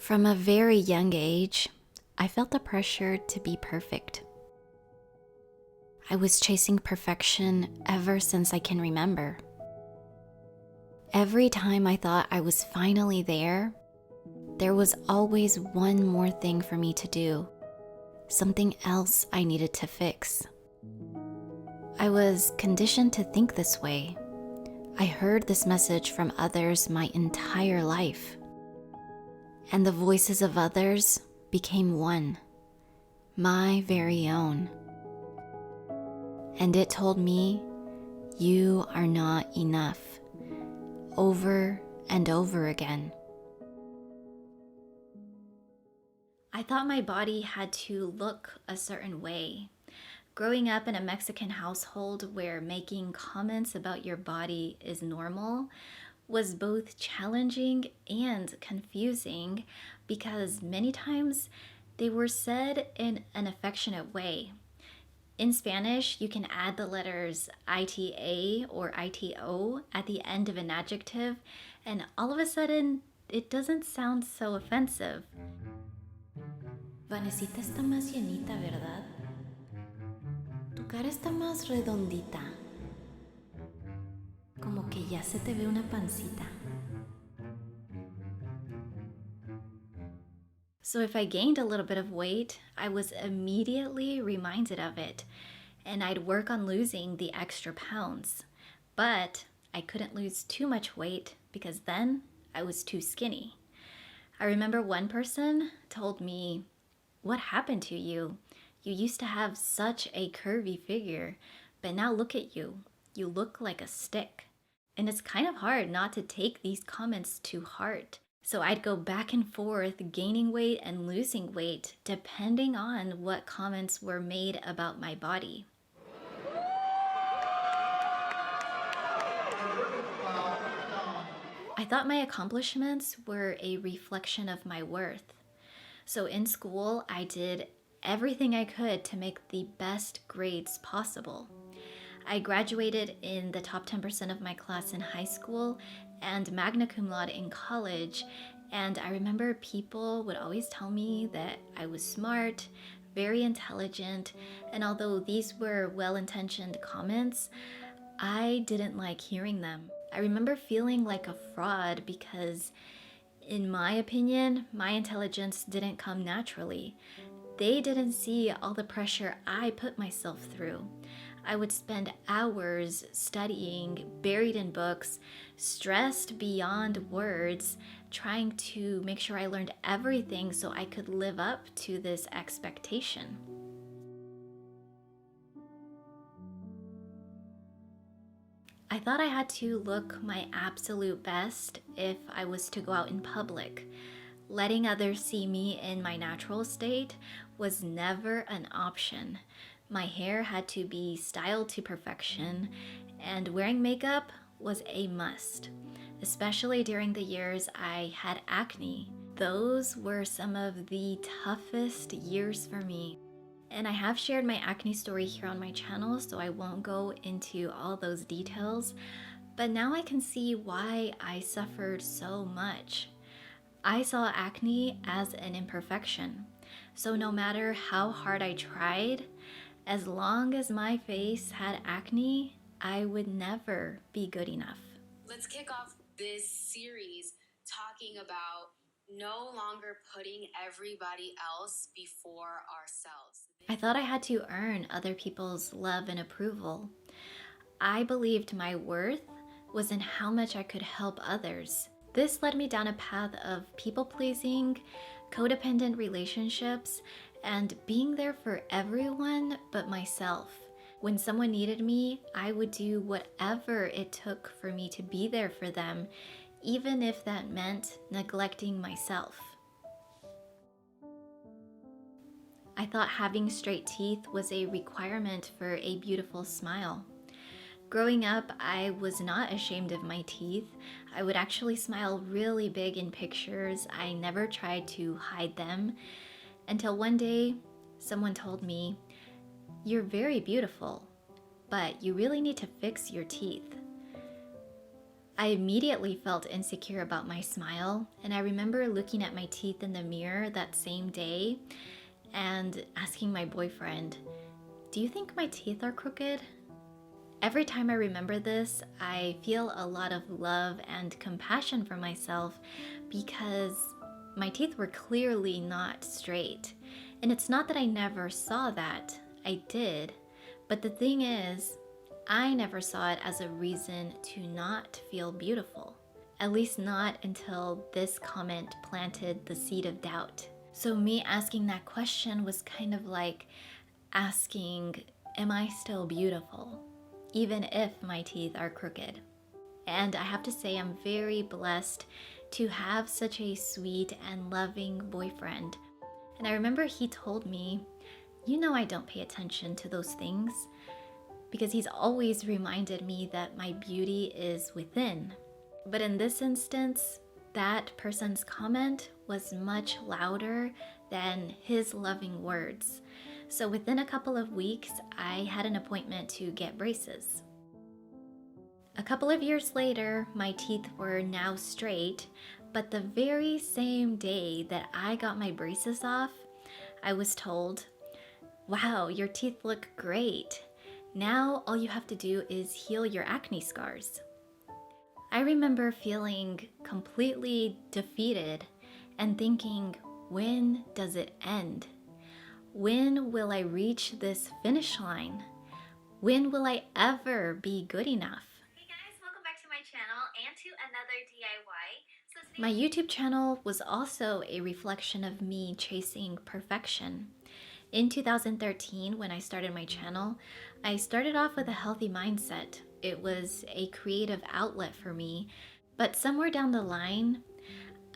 From a very young age, I felt the pressure to be perfect. I was chasing perfection ever since I can remember. Every time I thought I was finally there was always one more thing for me to do, something else I needed to fix. I was conditioned to think this way. I heard this message from others my entire life. And the voices of others became one, my very own. And it told me, you are not enough, over and over again. I thought my body had to look a certain way. Growing up in a Mexican household where making comments about your body is normal was both challenging and confusing because many times they were said in an affectionate way. In Spanish, you can add the letters ita or ito at the end of an adjective, and all of a sudden, it doesn't sound so offensive. Vanesita está más llenita, ¿verdad? Tu cara está más redondita. Como que ya se te ve una pancita. So if I gained a little bit of weight, I was immediately reminded of it, and I'd work on losing the extra pounds. But I couldn't lose too much weight because then I was too skinny. I remember one person told me, "What happened to you? You used to have such a curvy figure, but now look at you. You look like a stick." And it's kind of hard not to take these comments to heart. So I'd go back and forth, gaining weight and losing weight, depending on what comments were made about my body. I thought my accomplishments were a reflection of my worth. So in school, I did everything I could to make the best grades possible. I graduated in the top 10% of my class in high school and magna cum laude in college, and I remember people would always tell me that I was smart, very intelligent, and although these were well-intentioned comments, I didn't like hearing them. I remember feeling like a fraud because, in my opinion, my intelligence didn't come naturally. They didn't see all the pressure I put myself through. I would spend hours studying, buried in books, stressed beyond words, trying to make sure I learned everything so I could live up to this expectation. I thought I had to look my absolute best if I was to go out in public. Letting others see me in my natural state was never an option. My hair had to be styled to perfection, and wearing makeup was a must, especially during the years I had acne. Those were some of the toughest years for me. And I have shared my acne story here on my channel, so I won't go into all those details, but now I can see why I suffered so much. I saw acne as an imperfection, so no matter how hard I tried, as long as my face had acne, I would never be good enough. Let's kick off this series talking about no longer putting everybody else before ourselves. I thought I had to earn other people's love and approval. I believed my worth was in how much I could help others. This led me down a path of people-pleasing, codependent relationships, and being there for everyone but myself. When someone needed me, I would do whatever it took for me to be there for them, even if that meant neglecting myself. I thought having straight teeth was a requirement for a beautiful smile. Growing up, I was not ashamed of my teeth. I would actually smile really big in pictures. I never tried to hide them. Until one day, someone told me, "You're very beautiful, but you really need to fix your teeth." I immediately felt insecure about my smile, and I remember looking at my teeth in the mirror that same day and asking my boyfriend, "Do you think my teeth are crooked?" Every time I remember this, I feel a lot of love and compassion for myself because my teeth were clearly not straight. And it's not that I never saw that, I did. But the thing is, I never saw it as a reason to not feel beautiful. At least not until this comment planted the seed of doubt. So me asking that question was kind of like asking, am I still beautiful? Even if my teeth are crooked. And I have to say, I'm very blessed to have such a sweet and loving boyfriend. And I remember he told me, "You know, I don't pay attention to those things," because he's always reminded me that my beauty is within. But in this instance, that person's comment was much louder than his loving words. So within a couple of weeks, I had an appointment to get braces. A couple of years later, my teeth were now straight, but the very same day that I got my braces off, I was told, "Wow, your teeth look great. Now all you have to do is heal your acne scars." I remember feeling completely defeated and thinking, when does it end? When will I reach this finish line? When will I ever be good enough? Hey guys, welcome back to my channel and to another DIY. My YouTube channel was also a reflection of me chasing perfection. In 2013, when I started my channel, I started off with a healthy mindset. It was a creative outlet for me, but somewhere down the line,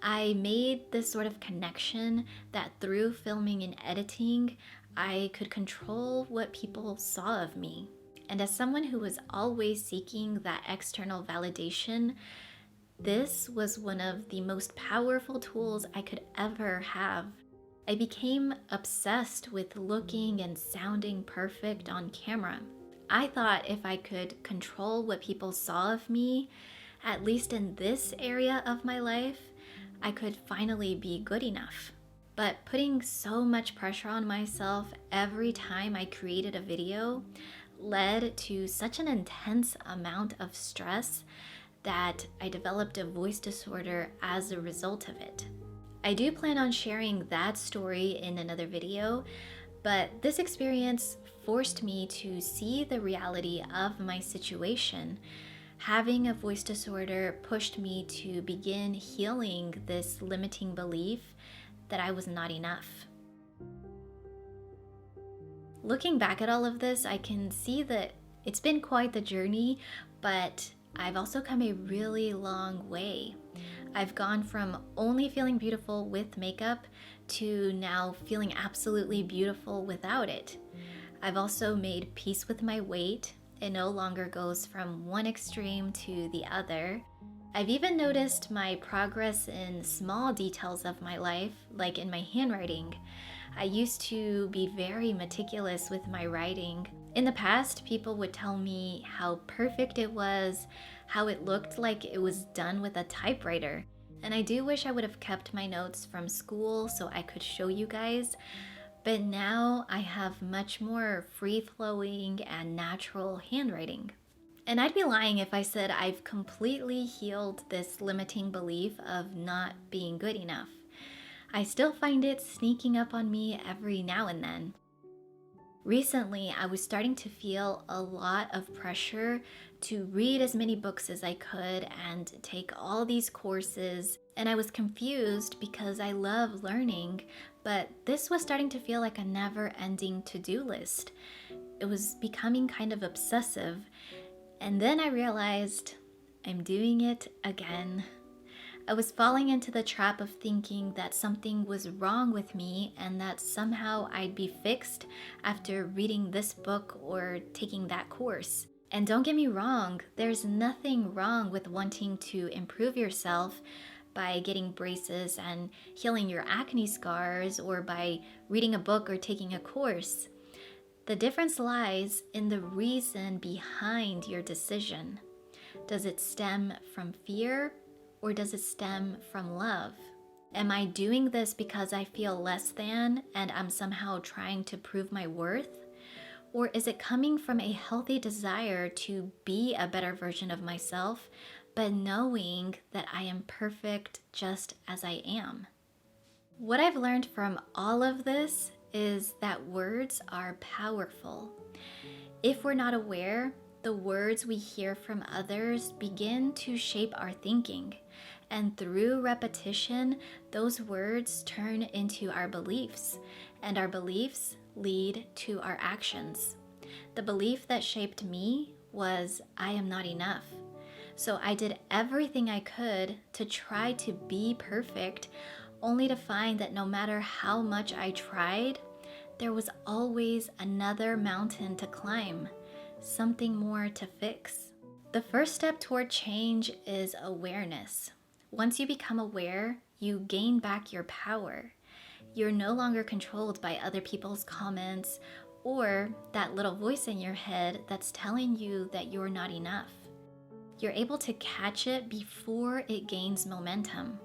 I made this sort of connection that through filming and editing, I could control what people saw of me. And as someone who was always seeking that external validation, this was one of the most powerful tools I could ever have. I became obsessed with looking and sounding perfect on camera. I thought if I could control what people saw of me, at least in this area of my life, I could finally be good enough. But putting so much pressure on myself every time I created a video led to such an intense amount of stress that I developed a voice disorder as a result of it. I do plan on sharing that story in another video, but this experience forced me to see the reality of my situation. Having a voice disorder pushed me to begin healing this limiting belief that I was not enough. Looking back at all of this, I can see that it's been quite the journey, but I've also come a really long way. I've gone from only feeling beautiful with makeup to now feeling absolutely beautiful without it. I've also made peace with my weight. It no longer goes from one extreme to the other. I've even noticed my progress in small details of my life, like in my handwriting. I used to be very meticulous with my writing. In the past, people would tell me how perfect it was, how it looked like it was done with a typewriter. And I do wish I would have kept my notes from school so I could show you guys. But now I have much more free-flowing and natural handwriting. And I'd be lying if I said I've completely healed this limiting belief of not being good enough. I still find it sneaking up on me every now and then. Recently, I was starting to feel a lot of pressure to read as many books as I could and take all these courses, and I was confused because I love learning, but this was starting to feel like a never-ending to-do list. It was becoming kind of obsessive, and then I realized I'm doing it again. I was falling into the trap of thinking that something was wrong with me and that somehow I'd be fixed after reading this book or taking that course. And don't get me wrong, there's nothing wrong with wanting to improve yourself by getting braces and healing your acne scars or by reading a book or taking a course. The difference lies in the reason behind your decision. Does it stem from fear or does it stem from love? Am I doing this because I feel less than and I'm somehow trying to prove my worth? Or is it coming from a healthy desire to be a better version of myself, but knowing that I am perfect just as I am? What I've learned from all of this is that words are powerful. If we're not aware, the words we hear from others begin to shape our thinking. And through repetition, those words turn into our beliefs, and our beliefs lead to our actions. The belief that shaped me was, I am not enough. So I did everything I could to try to be perfect, only to find that no matter how much I tried, there was always another mountain to climb, something more to fix. The first step toward change is awareness. Once you become aware, you gain back your power. You're no longer controlled by other people's comments or that little voice in your head that's telling you that you're not enough. You're able to catch it before it gains momentum.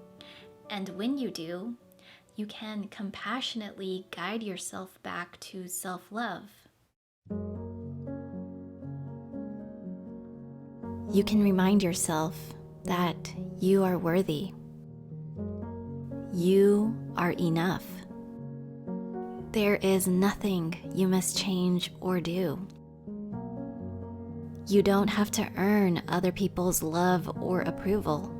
And when you do, you can compassionately guide yourself back to self-love. You can remind yourself that you are worthy. You are enough. There is nothing you must change or do. You don't have to earn other people's love or approval.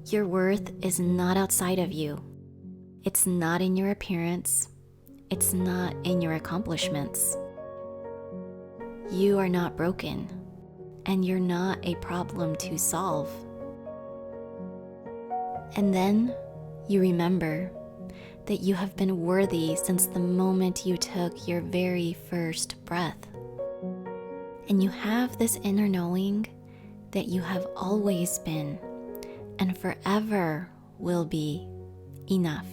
Your worth is not outside of you. It's not in your appearance. It's not in your accomplishments. You are not broken, and you're not a problem to solve. And then you remember that you have been worthy since the moment you took your very first breath. And you have this inner knowing that you have always been and forever will be enough.